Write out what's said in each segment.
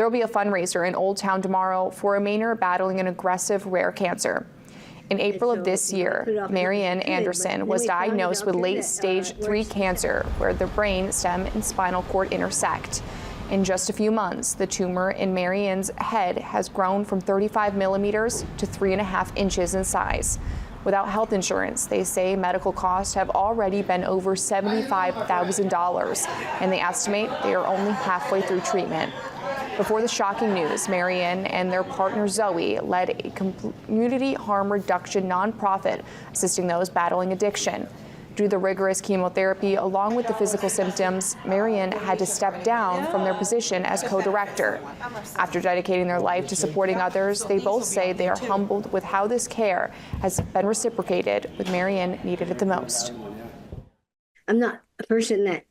There will be a fundraiser in Old Town tomorrow for a Mainer battling an aggressive rare cancer. In April of this year, Marianne Anderson was diagnosed with late-stage 3 cancer, where the brain, stem, and spinal cord intersect. In just a few months, the tumor in Marianne's head has grown from 35 millimeters to 3.5 inches in size. Without health insurance, they say medical costs have already been over $75,000, and they estimate they are only halfway through treatment. Before the shocking news, Marianne and their partner Zoe led a community harm reduction nonprofit assisting those battling addiction. Due to the rigorous chemotherapy along with the physical symptoms, Marianne had to step down from their position as co-director. After dedicating their life to supporting others, they both say they are humbled with how this care has been reciprocated with Marianne needed it the most. I'm not a person that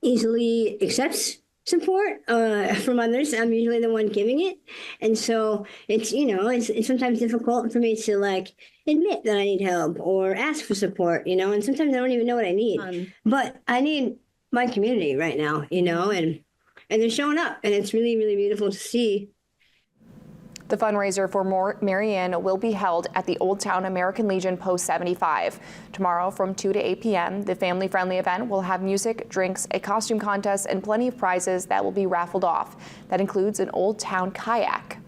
easily accepts support from others. I'm usually the one giving it, and so it's it's sometimes difficult for me to like admit that I need help or ask for support, and sometimes I don't even know what I need. But I need my community right now, and they're showing up, and it's really, really beautiful to see. The fundraiser for Marianne will be held at the Old Town American Legion Post 75. Tomorrow from 2 to 8 p.m., the family-friendly event will have music, drinks, a costume contest, and plenty of prizes that will be raffled off. That includes an Old Town kayak.